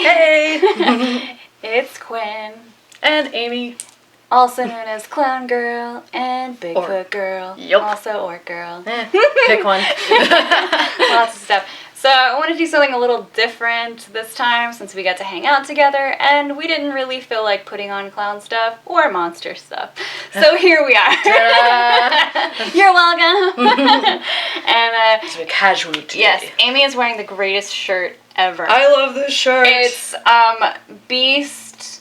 Hey! It's Quin, And Amy. also known as Clown Girl and BigFoot Girl, Yup. also Orc Girl. Pick one. Lots of stuff. So I wanted to do something a little different this time since we got to hang out together and we didn't really feel like putting on clown stuff or monster stuff. So here we are. You're welcome. And It's a casual today. yes, Amy is wearing the greatest shirt ever. I love this shirt. It's Beast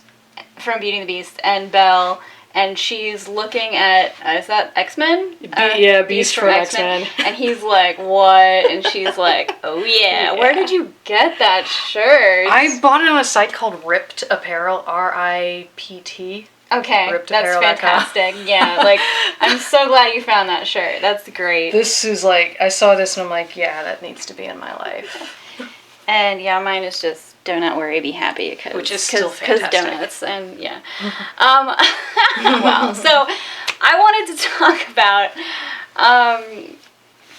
from Beauty and the Beast and Belle, and she's looking at, is that X-Men? Yeah, Beast from X-Men. And he's like, what? And she's like, oh yeah, where did you get that shirt? I bought it on a site called Ripped Apparel, R-I-P-T. Okay, that's rippedapparel.com. fantastic. Yeah, like, I'm so glad you found that shirt. That's great. This is like, I saw this and I'm like, yeah, that needs to be in my life. And yeah, mine is just donut worry, be happy, which is still fantastic. Because donuts, and yeah. Wow. So I wanted to talk about,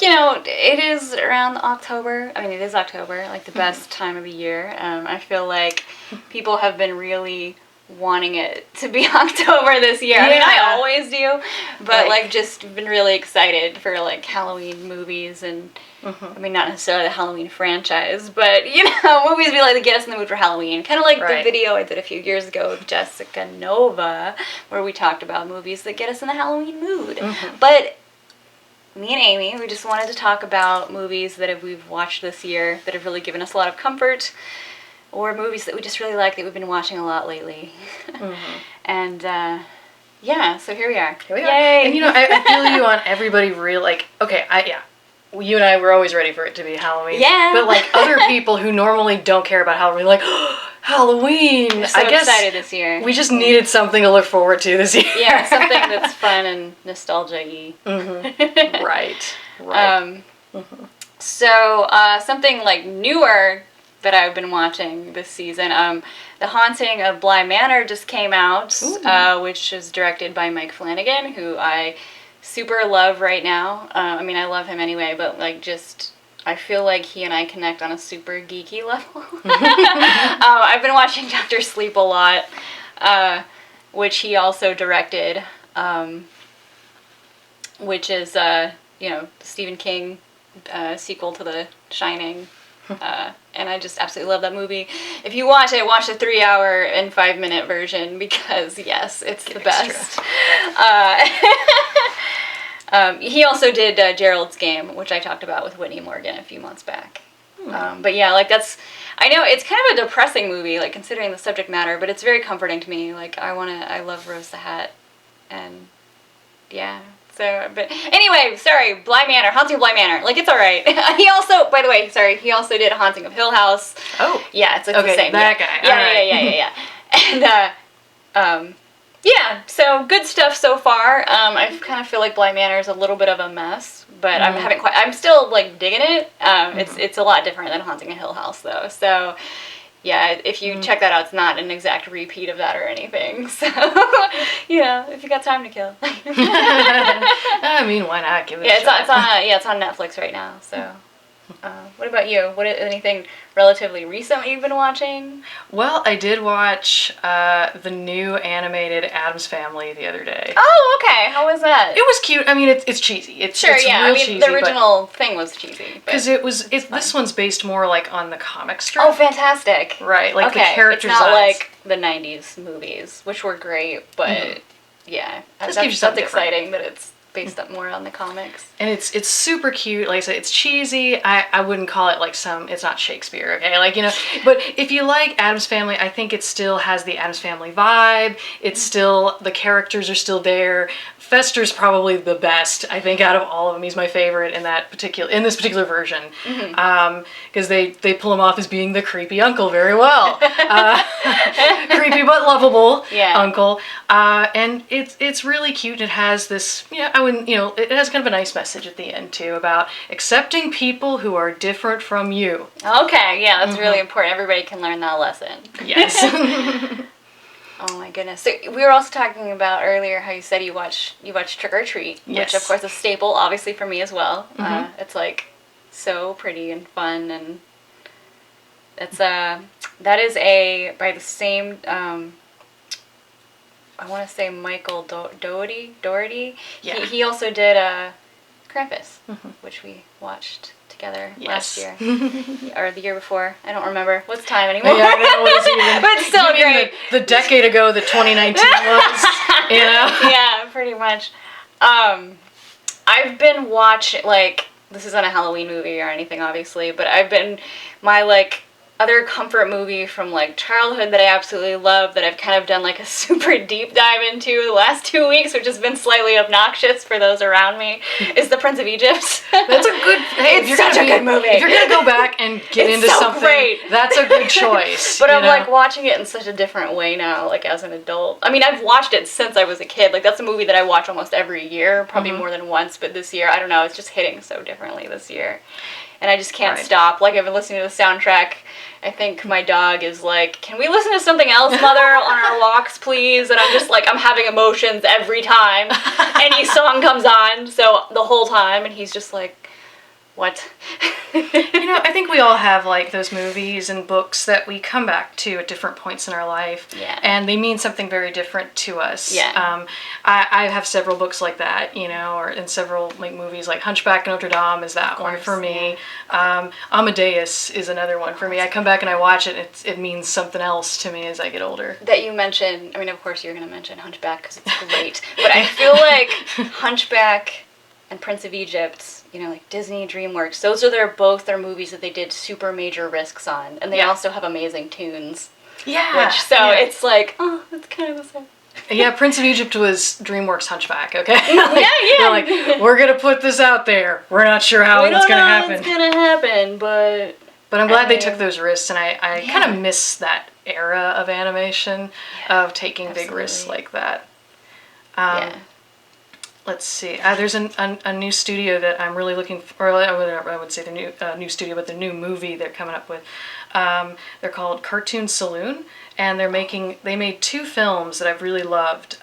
it is around October. I mean, it is October, like the best time of the year. I feel like people have been really wanting it to be October this year. Yeah. I mean, I always do, but Like just been really excited for like Halloween movies and I mean, not necessarily the Halloween franchise, but movies we like to get us in the mood for Halloween. Kind of like the video I did a few years ago with Jessica Nova, where we talked about movies that get us in the Halloween mood. But me and Amy, we just wanted to talk about movies that we've watched this year that have really given us a lot of comfort, or movies that we just really like that we've been watching a lot lately. And yeah, so here we are. Here we Yay! are. And I feel you on everybody you and I were always ready for it to be Halloween. Yeah. But like other people who normally don't care about Halloween, like, oh, Halloween. I'm so excited this year. We just needed something to look forward to this year. Yeah, something that's fun and nostalgia-y. Right. So something like newer that I've been watching this season, The Haunting of Bly Manor just came out, which is directed by Mike Flanagan, who I super love right now. I mean, I love him anyway, but I feel like he and I connect on a super geeky level. I've been watching Dr. Sleep a lot, which he also directed, which is, Stephen King sequel to The Shining. And I just absolutely love that movie. If you watch it, watch the 3-hour and 5-minute version because, yes, it's the best. He also did Gerald's Game, which I talked about with Whitney Morgan a few months back. But yeah, I know it's kind of a depressing movie, like considering the subject matter, but it's very comforting to me. Like I love Rose the Hat, and yeah. So, but anyway, sorry, Bly Manor, Haunting of Bly Manor. Like, it's all right. He also, by the way, he also did Haunting of Hill House. Oh. Yeah, it's the same. That guy. Yeah. And, yeah, so good stuff so far. I kind of feel like Bly Manor is a little bit of a mess, but I'm still, digging it. It's a lot different than Haunting of Hill House, though. So, yeah, if you check that out, it's not an exact repeat of that or anything. So, if you got time to kill. I mean, why not? Give it a shot. It's on Netflix right now. So, what about you? Anything relatively recent you've been watching? Well, I did watch the new animated Addams Family the other day. Oh, okay. How was that? It was cute. I mean, it's cheesy. It's real cheesy, the original thing was cheesy. Because this one's based more on the comic strip. Oh, fantastic! Right, the characters. It's not like the '90s movies, which were great, but yeah, that's exciting that it's based up more on the comics. And it's super cute. Like I said, it's cheesy. I wouldn't call it it's not Shakespeare, okay? But if you like Addams Family, I think it still has the Addams Family vibe. It's still, the characters are still there. Fester's probably the best, I think, out of all of them. He's my favorite in this particular version. Because they pull him off as being the creepy uncle very well. Creepy but lovable uncle. And it's really cute. It has this, it has kind of a nice message at the end too about accepting people who are different from you. Okay, yeah, that's really important. Everybody can learn that lesson. Yes. Oh my goodness. So we were also talking about earlier how you said you watch Trick or Treat, which of course is a staple, obviously, for me as well. It's so pretty and fun, and it's That is by the same, I want to say Michael Dougherty. Yeah. He also did Krampus, which we watched together last year. Or the year before. I don't remember. What's time anymore? Yeah, I don't know what it's even. But it's still great. The decade ago that 2019 was, you know? Yeah, pretty much. I've been watching, like, this isn't a Halloween movie or anything, obviously, but my, like, other comfort movie from, like, childhood that I absolutely love that I've kind of done, like, a super deep dive into the last 2 weeks, which has been slightly obnoxious for those around me, is The Prince of Egypt. That's a good... Hey, it's such a good movie. If you're going to go back and get into something, great. That's a good choice. But I'm, like, watching it in such a different way now, like, as an adult. I mean, I've watched it since I was a kid. Like, that's a movie that I watch almost every year, probably more than once, but this year, I don't know, it's just hitting so differently this year. And I just can't stop. Like, I've been listening to the soundtrack. I think my dog is like, can we listen to something else, Mother, on our walks, please? And I'm just like, I'm having emotions every time any song comes on. So the whole time, and he's just like, what? I think we all have, like, those movies and books that we come back to at different points in our life. Yeah. And they mean something very different to us. Yeah. I have several books like that, and several, like, movies, like Hunchback of Notre Dame is that one for me. Yeah. Amadeus is another one for me. I come back and I watch it, and it means something else to me as I get older. That you mentioned, I mean, of course you're going to mention Hunchback because it's great. But I feel like Hunchback and Prince of Egypt, like Disney, DreamWorks, those are both their movies that they did super major risks on. And they also have amazing tunes. Yeah. It's like, oh, it's kind of the same. Yeah, Prince of Egypt was DreamWorks Hunchback, okay? Yeah. They're like, we're going to put this out there. We're not sure how it's going to happen. It's going to happen, but I'm glad they took those risks, and I kind of miss that era of animation, of taking big risks like that. Let's see. There's a new studio that I'm really looking for. Or I would say the new studio, but the new movie they're coming up with. They're called Cartoon Saloon, and they made 2 films that I've really loved.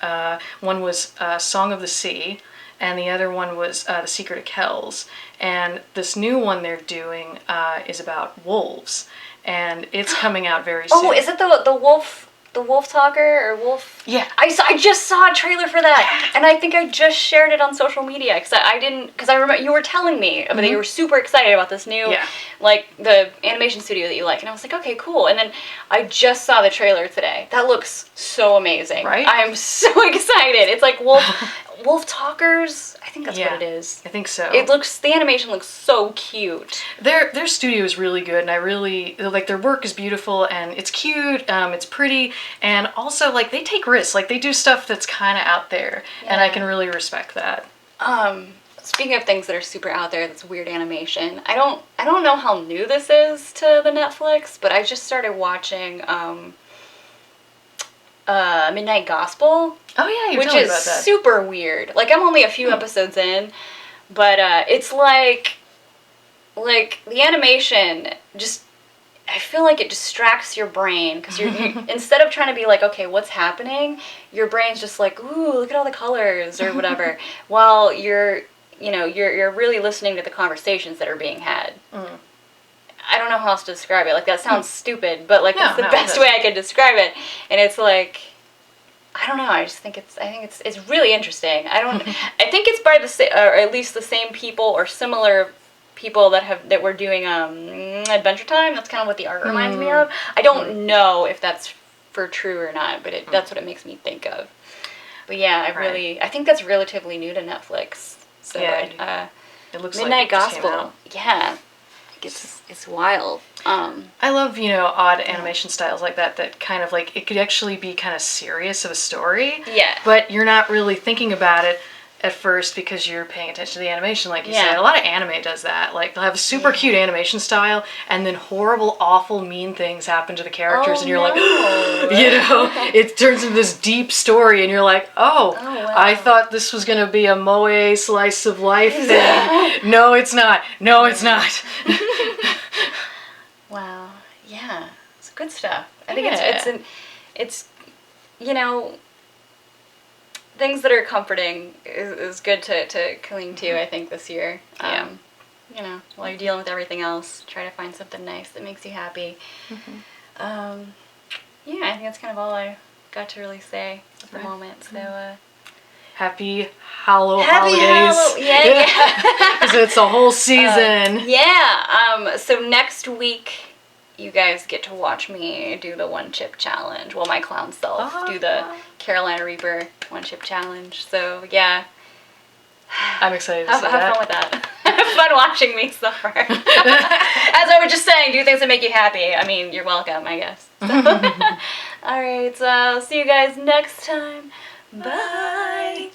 One was Song of the Sea, and the other one was The Secret of Kells. And this new one they're doing is about wolves, and it's coming out very soon. Oh, is it the wolf? The Wolf Talker or Wolf? Yeah. I just saw a trailer for that, and I think I just shared it on social media because I remember you were telling me that you were super excited about this new, like the animation studio that you like, and I was like, okay, cool. And then I just saw the trailer today. That looks so amazing. Right? I am so excited. It's like Wolf Talkers. I think that's what it is. I think so. The animation looks so cute. Their studio is really good, and I really like their work is beautiful, and it's cute, it's pretty, and also like they take risks, like they do stuff that's kind of out there, and I can really respect that. Speaking of things that are super out there, that's weird animation. I don't know how new this is to the Netflix, but I just started watching Midnight Gospel. Oh yeah, which is super weird. Like I'm only a few episodes in, but it's like the animation just, I feel like it distracts your brain because you instead of trying to be like, okay, what's happening, your brain's just like, ooh, look at all the colors or whatever, while you're really listening to the conversations that are being had. I don't know how else to describe it. Like that sounds stupid, but like that's the best way I could describe it. And it's like, I don't know. I think it's really interesting. I think it's by or at least the same people or similar people that were doing Adventure Time. That's kind of what the art reminds me of. I don't know if that's for true or not, but that's what it makes me think of. But yeah, I think that's relatively new to Netflix. So it looks Midnight like it Gospel. Yeah. It's wild. I love, odd animation styles like that kind of like, it could actually be kind of serious of a story. Yeah. But you're not really thinking about it at first because you're paying attention to the animation, like you said. A lot of anime does that. Like, they'll have a super cute animation style, and then horrible, awful, mean things happen to the characters, and you're like, it turns into this deep story, and you're like, wow. I thought this was going to be a moe slice of life thing. No, it's not. No, it's not. Wow. Yeah. It's good stuff. I think it's things that are comforting is good to cling to, I think, this year. While you're dealing with everything else, try to find something nice that makes you happy. Yeah, I think that's kind of all I got to really say at the moment. So, Happy holidays. Yeah. Because it's a whole season. So next week, you guys get to watch me do the 1-chip challenge. Well, my clown self do the Carolina Reaper 1-chip challenge. So, yeah. I'm excited to see that. Have fun with that. Have fun watching me suffer. As I was just saying, do things that make you happy. I mean, you're welcome, I guess. Alright, so I'll see you guys next time. Bye.